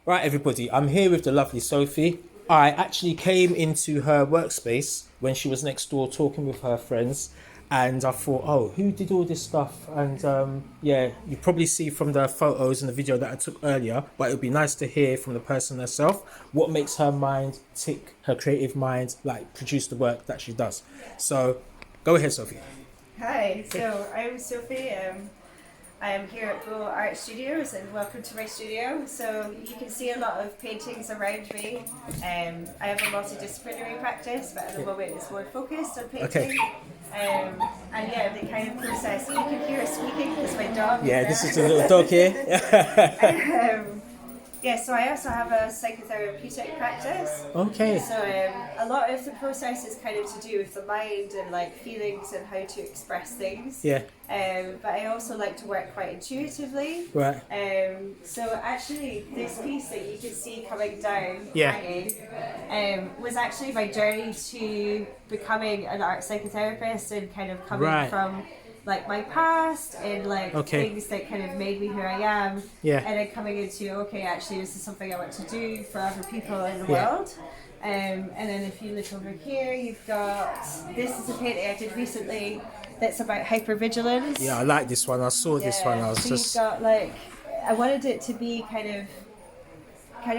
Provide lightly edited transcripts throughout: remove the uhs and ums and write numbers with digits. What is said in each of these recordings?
Right, everybody, I'm here with the lovely Sophie. I actually came into her workspace when she was next door talking with her friends, and I thought, oh, who did all this stuff? And yeah, you probably see from the photos and the video that I took earlier, but it would be nice to hear from the person herself what makes her mind tick, her creative mind, like produce the work that she does. So, go ahead, Sophie. Hi, so I'm Sophie. I am here at Go Art Studios and welcome to my studio. So you can see a lot of paintings around me. I have a multidisciplinary practice, but at the moment it's more focused on painting. Okay. And yeah, the kind of process, you can hear it squeaking because my dog Yeah, is this there. is a little dog here. Yeah, so I also have a psychotherapeutic practice. Okay. So a lot of the process is kind of to do with the mind and like feelings and how to express things. Yeah. But I also like to work quite intuitively. Right. So actually, this piece that you can see coming down, Yeah. hanging, was actually my journey to becoming an art psychotherapist and kind of coming Right. from like my past and like Okay. things that kind of made me who I am. Yeah. And then coming into, okay, actually this is something I want to do for other people in the Yeah. world. And then if you look over here, you've got, this is a painting I did recently that's about hypervigilance. Yeah, I like this one. I saw this one. I was so just. you've got like, I wanted it to be kind of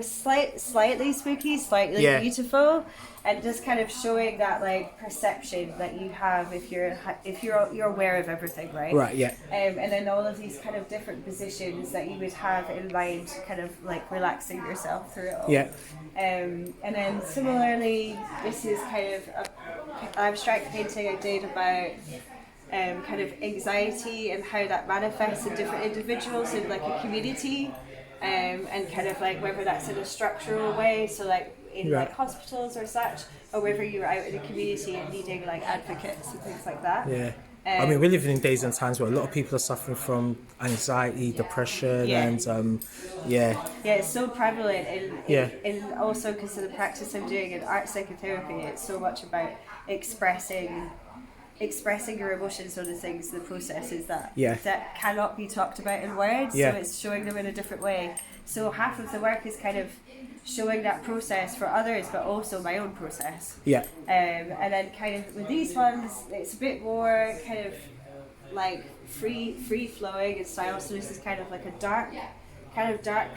slightly spooky, slightly Yeah. beautiful, and just kind of showing that like perception that you have if you're aware of everything, right? Right, yeah. And then all of these kind of different positions that you would have in mind, kind of like relaxing yourself through it all. Yeah. And then similarly, this is kind of an abstract painting I did about kind of anxiety and how that manifests in different individuals in like a community, and kind of like whether that's in a structural way, so like in Right. like hospitals or such, or whether you're out in the community and needing like advocates and things like that. Yeah. I mean, we're living in days and times where a lot of people are suffering from anxiety, depression, Yeah. and yeah, Yeah, it's so prevalent, Yeah. and also because of the practice I'm doing in art psychotherapy, it's so much about expressing your emotions on the things, the processes that Yeah. that cannot be talked about in words. Yeah. So it's showing them in a different way. So half of the work is kind of showing that process for others, but also my own process. yeah, And then kind of with these ones, it's a bit more kind of like free flowing in style. So this is kind of like a dark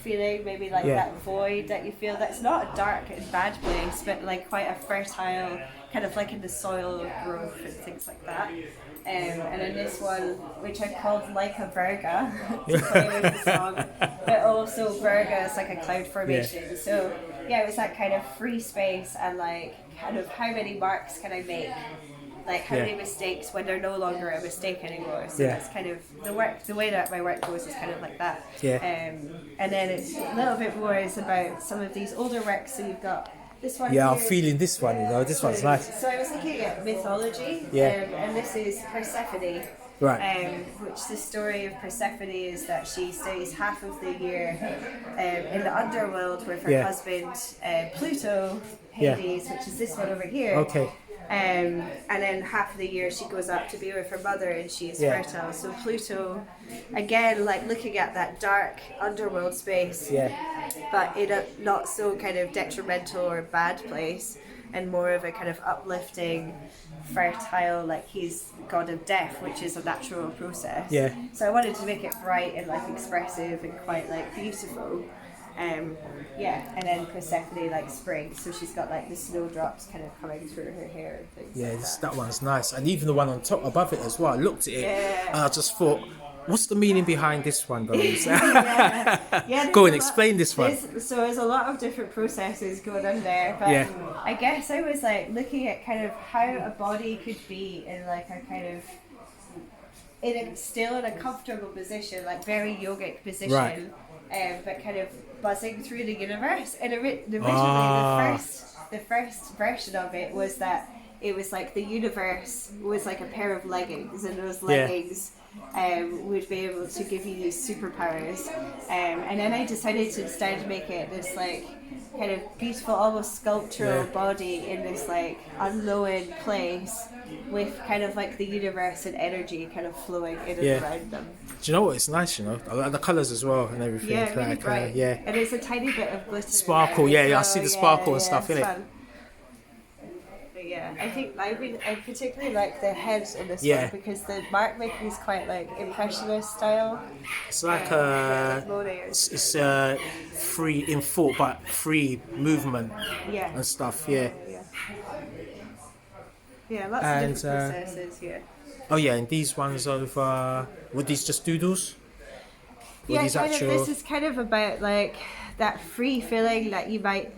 feeling, maybe like Yeah. that void that you feel. That's not a dark and bad place, but like quite a fertile, kind of like in the soil of growth and things like that. And then this one, which I called Like a Virga, to play with the song, but also Virga is like a cloud formation. So yeah, it was that kind of free space and like kind of how many marks can I make? Like how Yeah. many mistakes when they're no longer a mistake anymore. So Yeah. that's kind of the way that my work goes is kind of like that. Yeah. And then it's a little bit more is about some of these older works. So you've got this one yeah. I'm here. feeling this one. You know, this one's nice. So I was looking at mythology, Yeah. and this is Persephone. Right. Which the story of Persephone is that she stays half of the year in the underworld with her Yeah. husband Pluto, Yeah. Hades, which is this one over here. Okay. And then half of the year she goes up to be with her mother and she is Yeah. fertile. So Pluto, again, like looking at that dark underworld space, Yeah. but in a not so kind of detrimental or bad place, and more of a kind of uplifting, fertile, like he's god of death, which is a natural process. Yeah. So I wanted to make it bright and like expressive and quite like beautiful. Yeah, and then Persephone like spring, so she's got like the snowdrops kind of coming through her hair and things. Yeah. like This, that. that one's nice, and even the one on top above it as well. I looked at it Yeah. and I just thought, what's the meaning behind this one, guys? Yeah, there's Go a and lot- explain this one. there's a lot of different processes going on there, but Yeah. I guess I was like looking at kind of how a body could be in like a kind of still in a comfortable position, like very yogic position, Right. but kind of buzzing through the universe. And originally, Ah. the first version of it was that it was like the universe was like a pair of leggings, and those Yeah. leggings would be able to give you these superpowers. And then I decided to instead make it this like kind of beautiful, almost sculptural Yeah. body in this like unknown place. with kind of like the universe and energy kind of flowing in and Yeah. around them. Do you know what? It's nice, you know. I like the colours as well and everything. Yeah, really like, bright. yeah. And it's a tiny bit of glitter. Sparkle, in there yeah, I as see the well. sparkle and stuff it's in it. fun. But yeah, I think I particularly like the heads in this Yeah. one because the mark making is quite like impressionist style. It's like Monet is- it's free in thought, but free movement yeah. and stuff. Yeah. Yeah. Yeah, lots And, of different processes here. Oh yeah, and these ones over. Were these just doodles? Were Yeah, these kind actual? of. This is kind of about like that free feeling that you might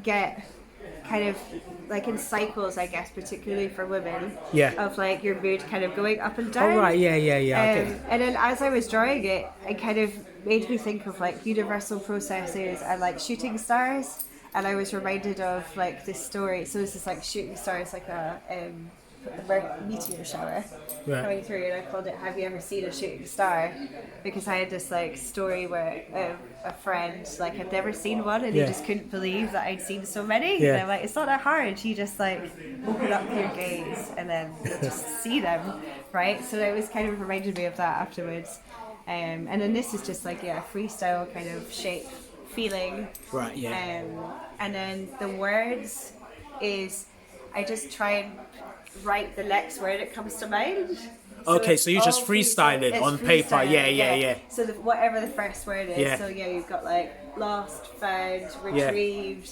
get, kind of like in cycles, I guess, particularly for women. Yeah. Of like your mood kind of going up and down. Oh right, yeah. Okay. And then as I was drawing it, it kind of made me think of like universal processes and like shooting stars. And I was reminded of like this story. So this is like shooting stars, like a meteor shower Right. coming through, and I called it "Have you ever seen a shooting star?" Because I had this like story where a friend like had never seen one, and Yeah. he just couldn't believe that I'd seen so many. Yeah. And I'm like, it's not that hard. You just like open up your gaze and then you just see them, right? So it was kind of reminded me of that afterwards. And then this is just like freestyle kind of shape feeling. Right. Yeah. And then the words is I just try and write the next word that comes to mind. Okay, it's so you just all freestyle it it's on paper. freestyle, Yeah. So whatever the first word is. Yeah. So you've got like lost, found, retrieved,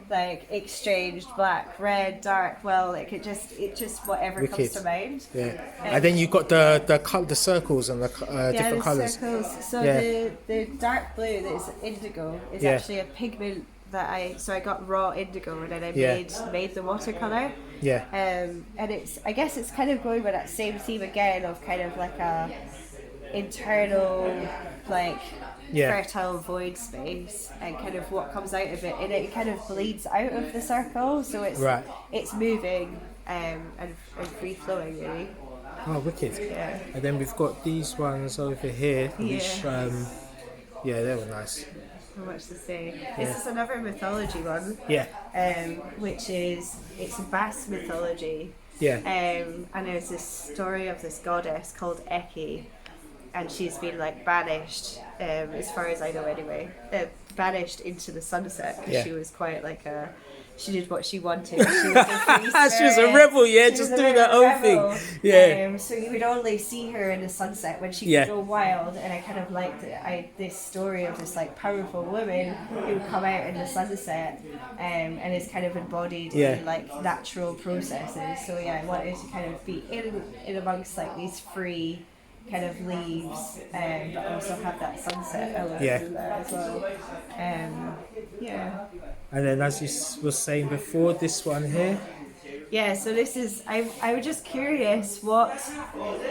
like exchanged, black, red, dark. Well, like it just whatever comes Wicked. to mind. Yeah. And then you've got the circles and the different the colours. circles. So Yeah. the dark blue that is indigo is Yeah. actually a pigment that I got raw indigo and then I Yeah. made the watercolor. Yeah. And I guess it's kind of going with that same theme again of kind of like a internal like Yeah. fertile void space and kind of what comes out of it, and it kind of bleeds out of the circle, so it's Right. it's moving and free flowing really. Oh, wicked. Yeah. And then we've got these ones over here, which Yeah. they were nice. So much to say. This is another mythology one. Yeah. Which is it's Basque mythology. Yeah. And there's this story of this goddess called Eki, and she's been like banished, as far as I know anyway, banished into the sunset because Yeah. she was quite like she did what she wanted. She was a free She was a spirit. rebel, yeah, She just was a doing her rebel. own thing. Yeah. So you would only see her in the sunset when she Yeah. would go wild, and I kind of liked this story of this like powerful woman who would come out in the sunset, and is kind of embodied in like natural processes. So yeah, I wanted to kind of be in amongst like these free kind of leaves, but also have that sunset element in there as well. Yeah. And then, as you were saying before, this one here. Yeah, so this is I was just curious what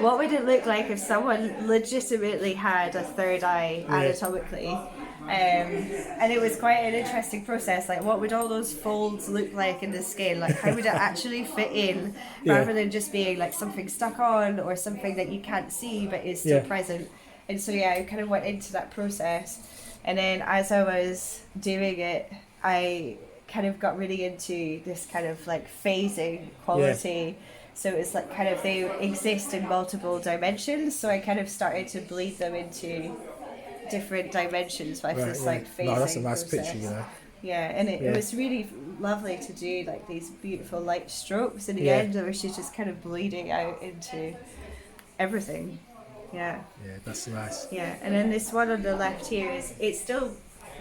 would it look like if someone legitimately had a third eye anatomically, and it was quite an interesting process. Like, what would all those folds look like in the skin? Like, how would it actually fit in, rather than just being like something stuck on or something that you can't see but is still present. And so I kind of went into that process, and then as I was doing it, I kind of got really into this kind of like phasing quality. So it's like kind of they exist in multiple dimensions, so I kind of started to bleed them into different dimensions with this like phasing No, that's a nice process. picture, you know. Yeah, and it was really lovely to do like these beautiful light strokes in the Yeah. end, where she's just kind of bleeding out into everything. Yeah. Yeah, that's nice. Yeah, and then this one on the left here it's still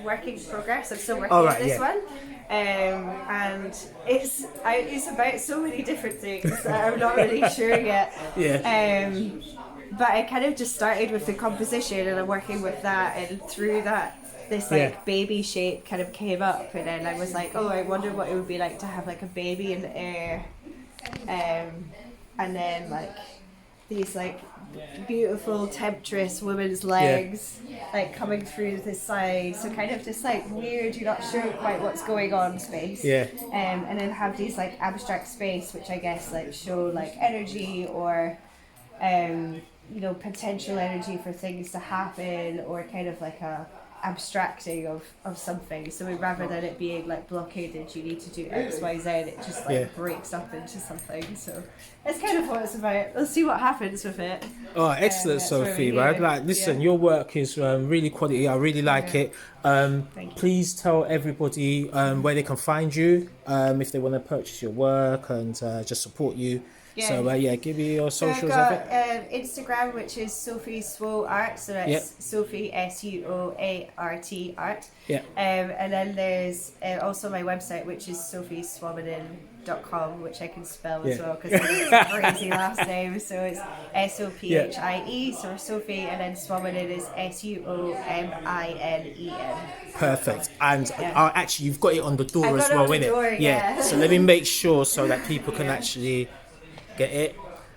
work in progress. I'm still working Oh, on right, this yeah. one, and it's about so many different things that I'm not really sure yet. Yeah. But I kind of just started with the composition, and I'm working with that, and through that, this like baby shape kind of came up, and then I was like, oh, I wonder what it would be like to have like a baby in the air, and then like these like beautiful temptress women's legs like coming through the side, so kind of just like weird, you're not sure quite what's going on space, and then have these like abstract space which I guess like show like energy or potential energy for things to happen, or kind of like a abstracting of something. So rather than it being like blockaded, you need to do X, Y, Z, it just like breaks up into something. So it's kind of what it's about. Let's see what happens with it. Oh, excellent, Sophie, man. Like, listen, your work is really quality. I really like it. Please tell everybody where they can find you if they want to purchase your work and just support you. Yeah. So, give me your socials. So I've got Instagram, which is Sophie Svo Art. So that's Sophie, SUOART art. Yeah. And then there's also my website, which is sophieswominen.com, which I can spell as well because it's a crazy last name. So it's SOPHIE, so Sophie, and then Suominen is SUOMINEN. Perfect. And actually, you've got it on the door as well, innit? Yeah. So let me make sure so that people can actually get it.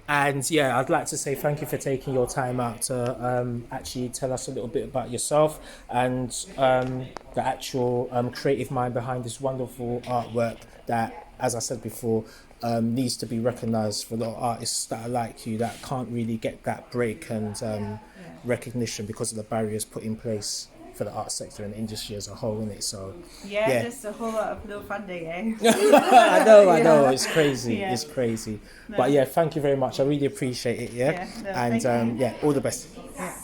And I'd like to say thank you for taking your time out to actually tell us a little bit about yourself and the actual creative mind behind this wonderful artwork that, as I said before, needs to be recognised for a lot of artists that are like you that can't really get that break and recognition because of the barriers put in place for the art sector and the industry as a whole, innit? So just a whole lot of no funding, eh? I know, it's crazy, it's crazy. No. But thank you very much. I really appreciate it. And all the best. Yeah.